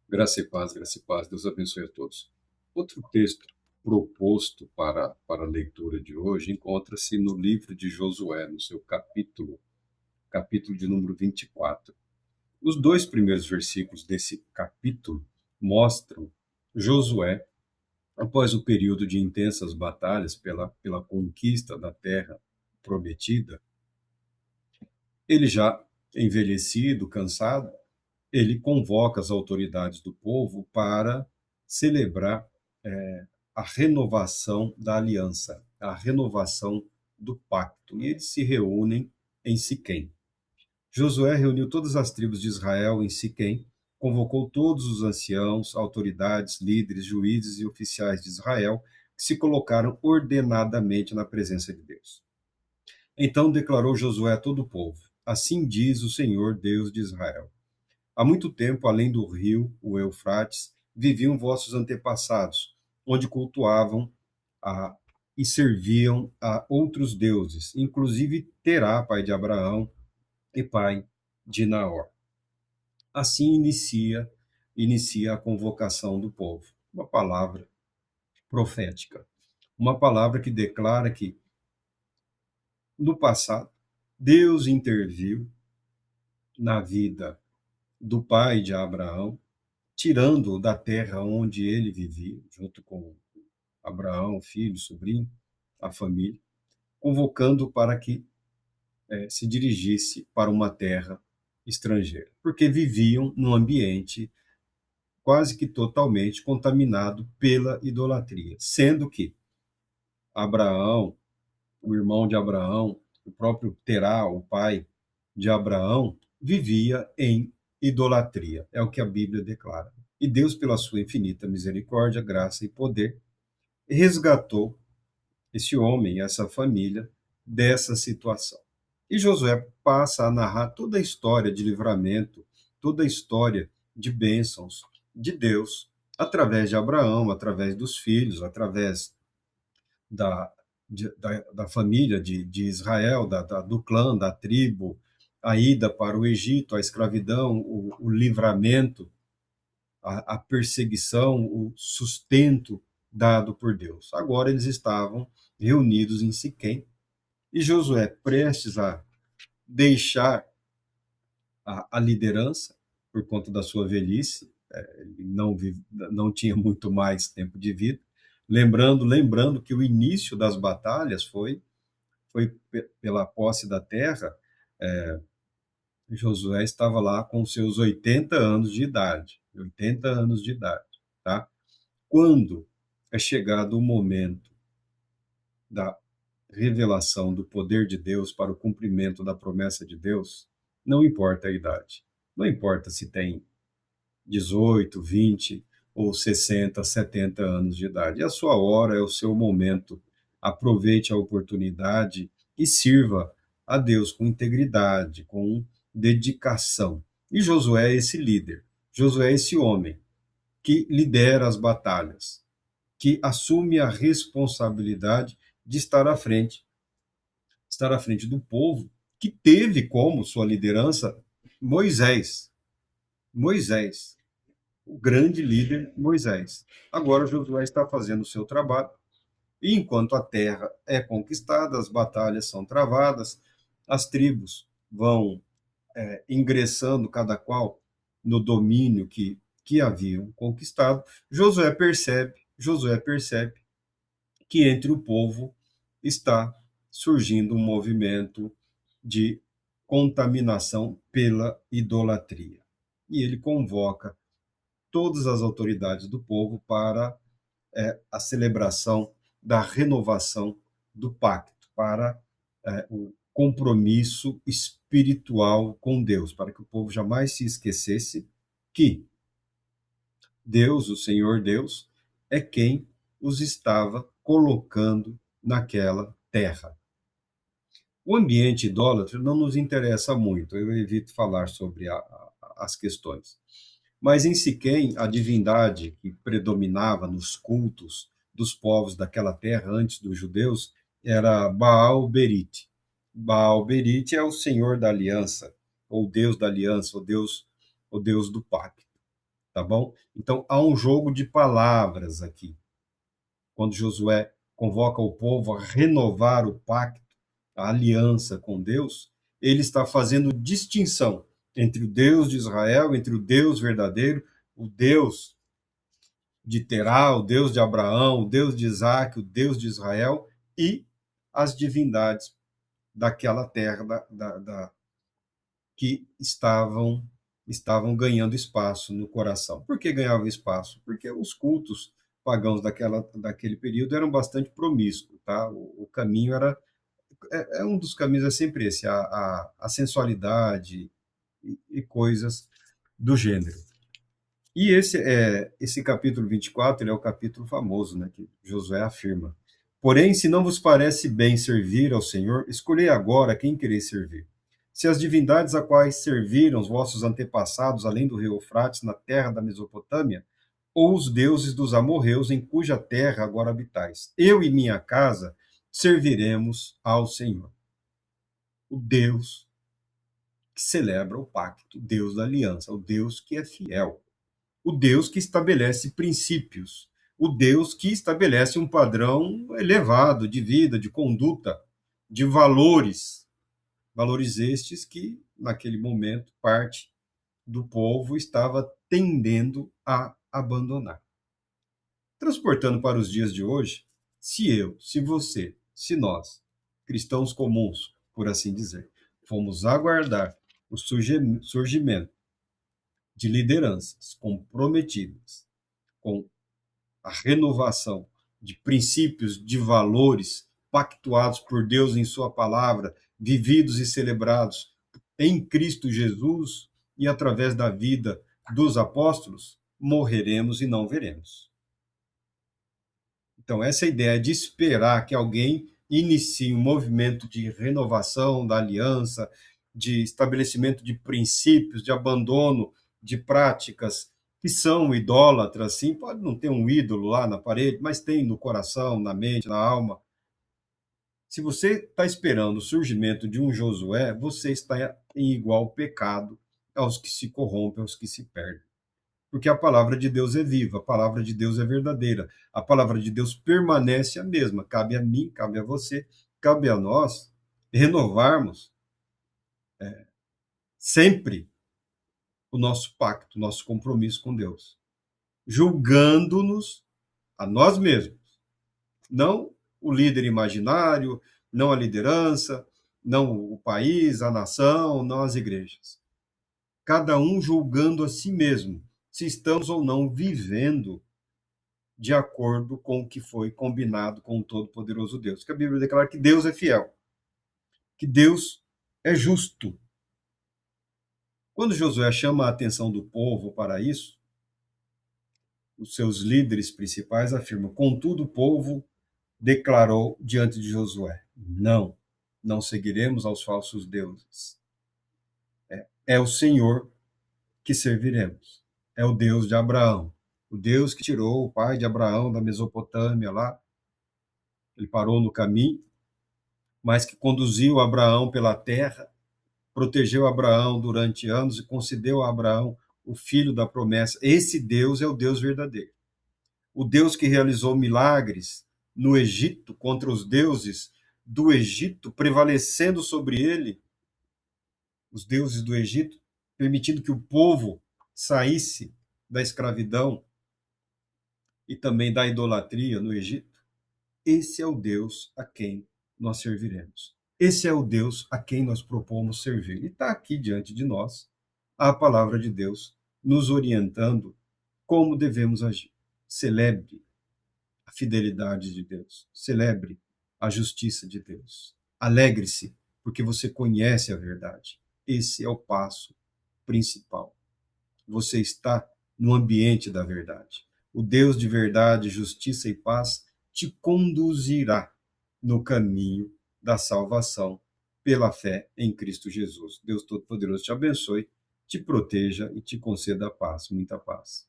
Graça e paz, Deus abençoe a todos. Outro texto proposto para a leitura de hoje encontra-se no livro de Josué, no seu capítulo de número 24. Os dois primeiros versículos desse capítulo mostram Josué, após o período de intensas batalhas pela conquista da terra prometida, ele já envelhecido, cansado, ele convoca as autoridades do povo para celebrar a renovação da aliança, a renovação do pacto. E eles se reúnem em Siquém. Josué reuniu todas as tribos de Israel em Siquém, convocou todos os anciãos, autoridades, líderes, juízes e oficiais de Israel, que se colocaram ordenadamente na presença de Deus. Então declarou Josué a todo o povo: Assim diz o Senhor, Deus de Israel: Há muito tempo, além do rio, o Eufrates, viviam vossos antepassados, onde cultuavam a, e serviam a outros deuses, inclusive Terá, pai de Abraão e pai de Naor. Assim inicia a convocação do povo. Uma palavra profética. Uma palavra que declara que, no passado, Deus interviu na vida do pai de Abraão, tirando-o da terra onde ele vivia, junto com Abraão, filho, sobrinho, a família, convocando para que se dirigisse para uma terra estrangeira, porque viviam num ambiente quase que totalmente contaminado pela idolatria, sendo que Abraão, o irmão de Abraão, o próprio Terá, o pai de Abraão, vivia em idolatria, é o que a Bíblia declara. E Deus, pela sua infinita misericórdia, graça e poder, resgatou esse homem, essa família, dessa situação. E Josué passa a narrar toda a história de livramento, toda a história de bênçãos de Deus, através de Abraão, através dos filhos, através da, da família de Israel, do clã, da tribo, a ida para o Egito, a escravidão, o livramento, a perseguição, o sustento dado por Deus. Agora eles estavam reunidos em Siquém e Josué, prestes a deixar a liderança por conta da sua velhice, ele não tinha muito mais tempo de vida, lembrando que o início das batalhas foi pela posse da terra. Josué estava lá com seus 80 anos de idade, 80 anos de idade, tá? Quando é chegado o momento da revelação do poder de Deus para o cumprimento da promessa de Deus, não importa a idade. Não importa se tem 18, 20 ou 60, 70 anos de idade. É a sua hora, é o seu momento. Aproveite a oportunidade e sirva a Deus com integridade, com dedicação. E Josué é esse líder. Josué é esse homem que lidera as batalhas, que assume a responsabilidade de estar à frente do povo, que teve como sua liderança Moisés. Moisés, o grande líder Moisés. Agora Josué está fazendo o seu trabalho, e enquanto a terra é conquistada, as batalhas são travadas, as tribos vão ingressando cada qual no domínio que haviam conquistado. Josué percebe que entre o povo está surgindo um movimento de contaminação pela idolatria. E ele convoca todas as autoridades do povo para a celebração da renovação do pacto, para o compromisso espiritual com Deus, para que o povo jamais se esquecesse que Deus, o Senhor Deus, é quem os estava colocando naquela terra. O ambiente idólatra não nos interessa muito, eu evito falar sobre as questões. Mas em Siquém, a divindade que predominava nos cultos dos povos daquela terra antes dos judeus era Baal-Berite. Baal-Berite é o senhor da aliança, ou Deus da aliança, o Deus do pacto. tá bom? Então, há um jogo de palavras aqui. Quando Josué convoca o povo a renovar o pacto, a aliança com Deus, ele está fazendo distinção entre o Deus de Israel, entre o Deus verdadeiro, o Deus de Terá, o Deus de Abraão, o Deus de Isaac, o Deus de Israel, e as divindades daquela terra que estavam ganhando espaço no coração. Por que ganhavam espaço? Porque os cultos pagãos daquele período eram bastante promíscuos, tá? O caminho um dos caminhos é sempre esse, a sensualidade e coisas do gênero. E esse capítulo 24, ele é o capítulo famoso, né, que Josué afirma. Porém, se não vos parece bem servir ao Senhor, escolhei agora quem quereis servir. Se as divindades a quais serviram os vossos antepassados, além do rio Eufrates, na terra da Mesopotâmia, ou os deuses dos amorreus, em cuja terra agora habitais. Eu e minha casa serviremos ao Senhor, o Deus que celebra o pacto, o Deus da aliança, o Deus que é fiel, o Deus que estabelece princípios, o Deus que estabelece um padrão elevado de vida, de conduta, de valores, valores estes que, naquele momento, parte do povo estava tendendo a abandonar. Transportando para os dias de hoje, se eu, se você, se nós, cristãos comuns, por assim dizer, fomos aguardar o surgimento de lideranças comprometidas com a renovação de princípios, de valores pactuados por Deus em Sua palavra, vividos e celebrados em Cristo Jesus e através da vida dos apóstolos, morreremos e não veremos. Então, essa ideia de esperar que alguém inicie um movimento de renovação da aliança, de estabelecimento de princípios, de abandono de práticas que são idólatras, sim, pode não ter um ídolo lá na parede, mas tem no coração, na mente, na alma. Se você está esperando o surgimento de um Josué, você está em igual pecado aos que se corrompem, aos que se perdem. Porque a palavra de Deus é viva, a palavra de Deus é verdadeira, a palavra de Deus permanece a mesma. Cabe a mim, cabe a você, cabe a nós renovarmos sempre o nosso pacto, o nosso compromisso com Deus, julgando-nos a nós mesmos, não o líder imaginário, não a liderança, não o país, a nação, não as igrejas. Cada um julgando a si mesmo, se estamos ou não vivendo de acordo com o que foi combinado com o Todo-Poderoso Deus. Que a Bíblia declara que Deus é fiel, que Deus é justo. Quando Josué chama a atenção do povo para isso, os seus líderes principais afirmam: contudo, o povo declarou diante de Josué: não seguiremos aos falsos deuses. É o Senhor que serviremos. É o Deus de Abraão, o Deus que tirou o pai de Abraão da Mesopotâmia lá. Ele parou no caminho, mas que conduziu Abraão pela terra, protegeu Abraão durante anos e concedeu a Abraão o filho da promessa. Esse Deus é o Deus verdadeiro. O Deus que realizou milagres no Egito contra os deuses do Egito, prevalecendo sobre ele, os deuses do Egito, permitindo que o povo saísse da escravidão e também da idolatria no Egito. Esse é o Deus a quem nós serviremos. Esse é o Deus a quem nós propomos servir. E está aqui diante de nós a palavra de Deus nos orientando como devemos agir. Celebre a fidelidade de Deus. Celebre a justiça de Deus. Alegre-se, porque você conhece a verdade. Esse é o passo principal. Você está no ambiente da verdade. O Deus de verdade, justiça e paz te conduzirá no caminho da salvação pela fé em Cristo Jesus. Deus Todo-Poderoso te abençoe, te proteja e te conceda a paz, muita paz.